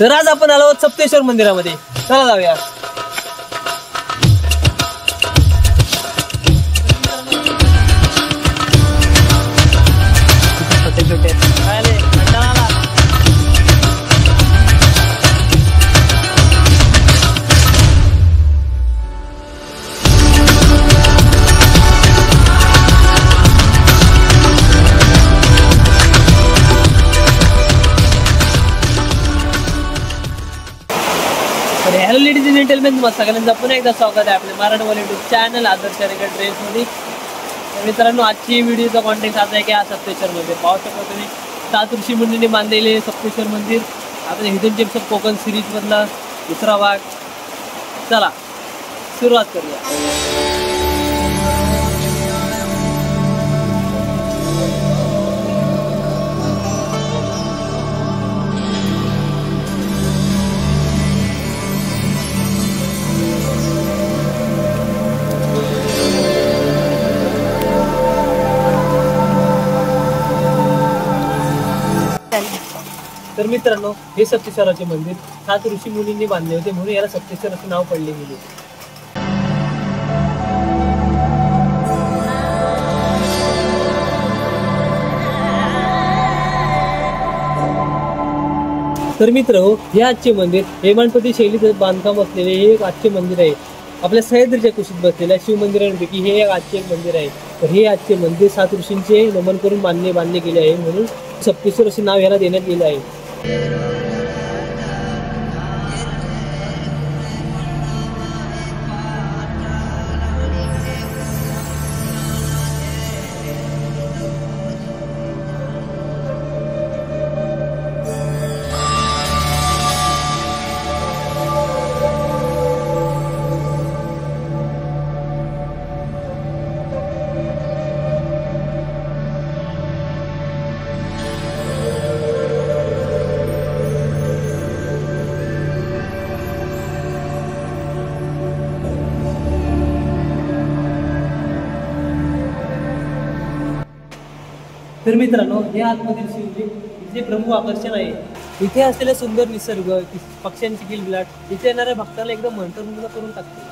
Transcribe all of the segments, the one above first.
तर आज आपण आलो आहोत सप्तेश्वर मंदिरामध्ये. चला जाऊया. छोटे छोटे हॅलो लेडीज अँड जेंटलमॅन, तुम्हाला सगळ्यांचा पुन्हा एकदा स्वागत आहे आपल्या मराठीवाले यूट्यूब चॅनल आदर्श ड्रेसमध्ये. तर मित्रांनो, आजची व्हिडिओचा कॉन्टेक्ट असा आहे की आज सप्तेश्वर मंदिर पाहू शकता तुम्ही. 7 ऋषी मुनींनी बांधलेले सप्तेश्वर मंदिर. आपल्या हिडन जेम्स ऑफ कोकण सिरीजमधला दुसरा भाग. चला सुरुवात करूया. तर मित्रांनो, हे सप्तेश्वराचे मंदिर 7 ऋषी मुनींनी बांधले होते, म्हणून याला सप्तेश्वर असे नाव पडले गेले. तर मित्र, हे आजचे मंदिर हेमाडपंथी शैलीत बांधकाम असलेले हे एक आजचे मंदिर आहे. आपल्या सह्याद्रीच्या कुशीत बसलेल्या शिव मंदिरांपैकी हे एक आजचे एक मंदिर आहे. तर हे आजचे मंदिर 7 ऋषींचे नमन करून बांधले गेले आहे, म्हणून सप्तेश्वर असे नाव याला देण्यात गेले आहे. तर मित्रांनो, हे आतमधील शिवलिंग इथे प्रमुख आकर्षण आहे. इथे असलेला सुंदर निसर्ग, पक्ष्यांची किलबिलाट इथे येणाऱ्या भक्ताला एकदम मंत्रमुग्ध करून टाकते.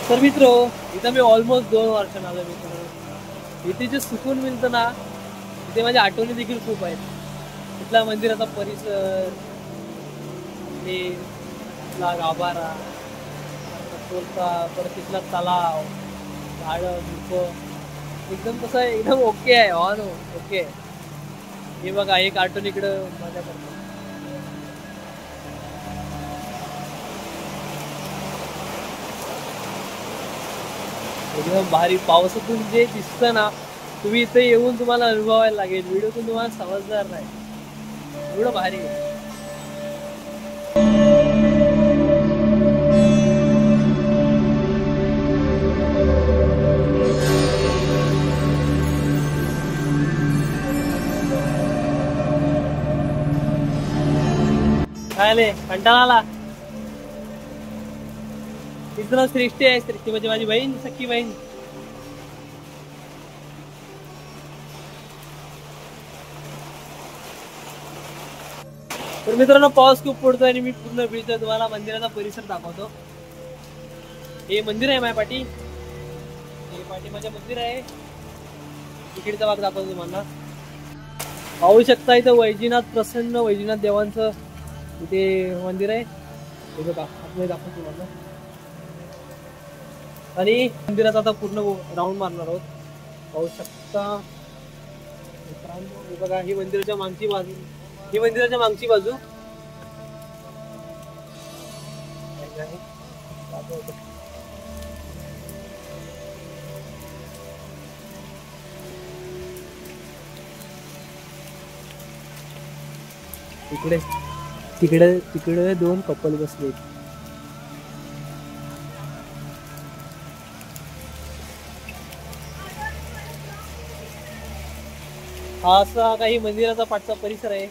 तर मित्र, इथं मी ऑलमोस्ट 2 वर्षांना आलो. मित्र, इथे जे सुकून मिळतं ना, इथे माझ्या आठवणी देखील खूप आहेत. इथला मंदिराचा परिसर, हे इथला गाभारा, परत इथला तलाव, झाडं झुडपं एकदम कसं एकदम ओके आहे. हो नो, ओके. हे बघा, एक कार्टून इकडं मजा करतो. एकदम भारी. पावसातून जे दिसतं ना, तुम्ही इथे येऊन तुम्हाला अनुभवायला लागेल. व्हिडिओतून तुम्हाला समजणार नाही, एवढं भारी आहे. काय कंटाळा आला. तिचं सृष्टी आहे. सृष्टी म्हणजे माझी बहीण, सख्खी बहीण. तर मित्रांनो, पाऊस खूप पडतोय आणि मी पूर्ण भिजतोय. तुम्हाला मंदिराचा परिसर दाखवतो. हे मंदिर आहे माझ्या पाठी. हे पाठी माझ्या मंदिर आहे. तिकडचा भाग दाखवतो तुम्हाला. पाहू शकता इथं वैजनाथ, प्रसन्न वैजनाथ देवांचं इथे मंदिर आहे. हे बघा, आतमध्ये दाखवतो तुम्हाला. आणि मंदिरात आता पूर्ण राऊंड मारणार आहोत. पाहू शकता मित्रांनो, हे बघा, ही मंदिराच्या मागची बाजू. ही मंदिराच्या मागची बाजू. तिकडे तिकडे तिकडे दोन कपल बसले. हा असा काही मंदिराचा पाठचा परिसर आहे.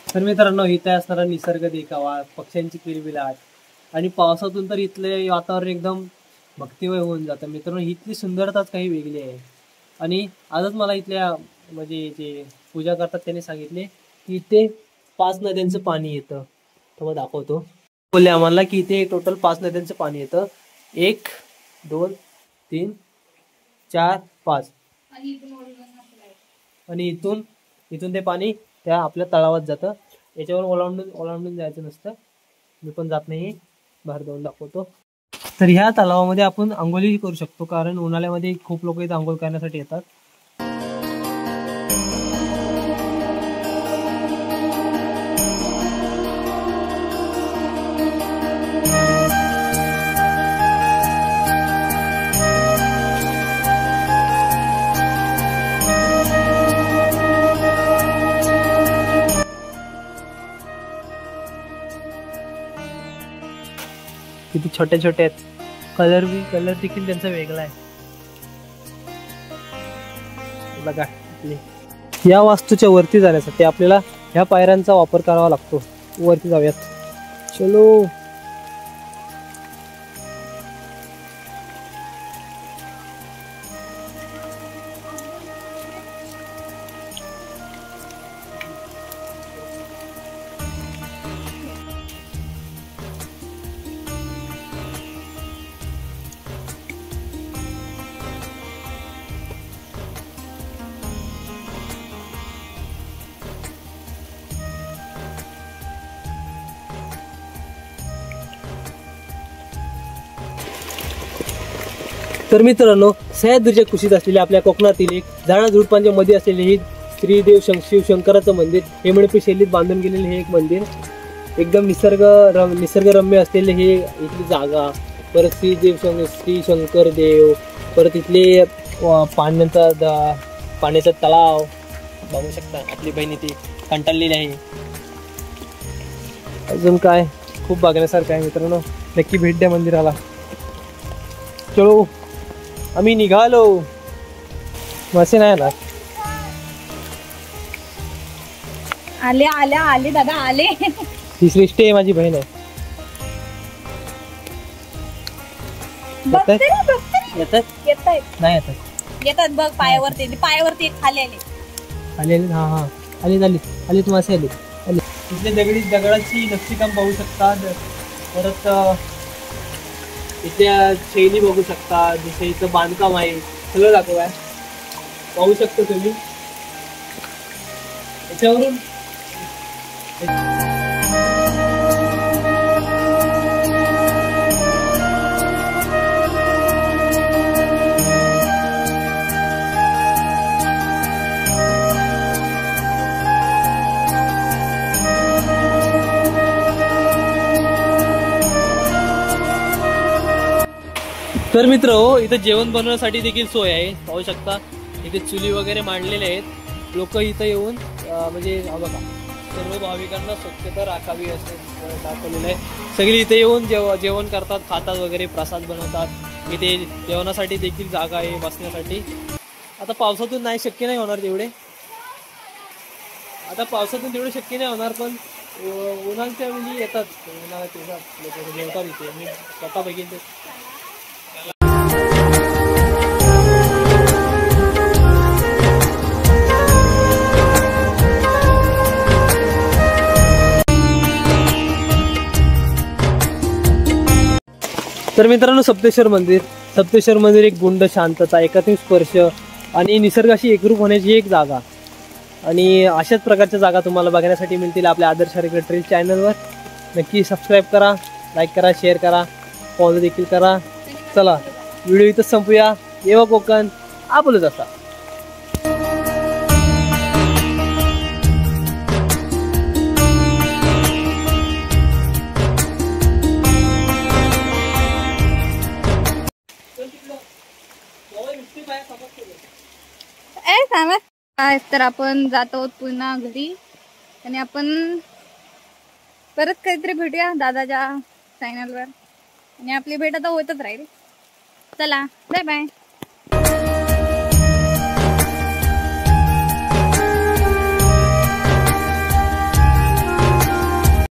तर मित्रांनो इथे असणारा निसर्ग देखावा, पक्ष्यांची किलबिलाट आणि पावसातून तर इथले वातावरण एकदम भक्तिमय होऊन जातं. मित्रांनो इथली सुंदरताच काही वेगळी आहे. आणि आजच मला इथल्या म्हणजे जे पूजा करतात त्यांनी सांगितले की इथे 5 नद्यांचं पाणी येतं. तो दाखवतो. बोलले आम्हाला की इथे टोटल 5 नद्यांचं पाणी येतं. 1 2 3 4 5 आणि इथून ते पाणी त्या आपल्या तळावात जातं. याच्यावर ओलांडून जायचं नसतं. मी पण जात नाही. बाहेर जाऊन दाखवतो. तर ह्या तलावामध्ये आपण आंघोळी करू शकतो कारण उन्हाळ्यामध्ये खूप लोक इथे आंघोळ करण्यासाठी येतात. किती छोटे छोटे आहेत. कलर देखील त्यांचा वेगळा आहे बघा. या वास्तूच्या वरती जाण्यासाठी आपल्याला ह्या पायऱ्यांचा वापर करावा लागतो. वरती जाऊयात. चलो. तर मित्रांनो सह्याद्रीच्या कुशीत असलेल्या आपल्या कोकणातील एक झाडाझुडपांच्या मध्ये असलेले हे श्रीदेव शिवशंकराचं मंदिर हे मणिपुरी शैलीत बांधून गेलेले हे एक मंदिर. एकदम निसर्गरम्य असलेले हे इथली जागा. परत श्री शंकर देव. परत इथले पाण्याचा तलाव बघू शकता. आपली बहीण इथे कंटाळलेली आहे. अजून काय खूप बघण्यासारखं आहे मित्रांनो. नक्की भेट द्या मंदिराला. चलो आम्ही निघालो. मासे नाही आला. आले दादा आले. ही सृष्टी आहे माझी बहीण आहे. येतात बघ. पायावरती खाली आले. आले मासे आले. इथले दगडाची नक्षीकाम पाहू शकतात. परत इथल्या शैली बघू शकता. जसं इथं बांधकाम आहे सगळं दाखवा पाहू शकतो तुम्ही याच्यावरून. तर मित्र हो इथं जेवण बनवण्यासाठी देखील सोय आहे. पाहू शकता इथे चुली वगैरे मांडलेले आहेत. लोक इथं येऊन म्हणजे बघा सर्व भाविकांना स्वच्छता राखावी असं दाखवलेलं आहे. सगळी इथे येऊन जेवण करतात, खातात वगैरे, प्रसाद बनवतात. इथे जेवणासाठी देखील जागा आहे बसण्यासाठी. आता पावसातून नाही शक्य नाही होणार तेवढे. शक्य नाही होणार पण उन्हाळ्याच्या वेळी येतात. उन्हाळ्यात लोक जेवतात इथे. मी स्वतः बघितले. तर मित्रांनो सप्तेश्वर मंदिर एक गुंड शांतता, एकात्मिक स्पर्श आणि निसर्गाशी एकरूप होण्याची एक जागा. आणि अशाच प्रकारच्या जागा तुम्हाला बघण्यासाठी मिळतील आपल्या आदर्श हरिगड ट्रेल चॅनलवर. नक्की सबस्क्राईब करा, लाईक करा, शेअर करा, फॉलो देखील करा. चला व्हिडिओ इथंच संपूया. येवा कोकण आपलंच असा. तर आपण जात आहोत पुन्हा घरी. आणि आपण परत काहीतरी भेटूया दादाच्या चॅनलवर आणि आपली भेट आता होतच राहील. चला बाय बाय.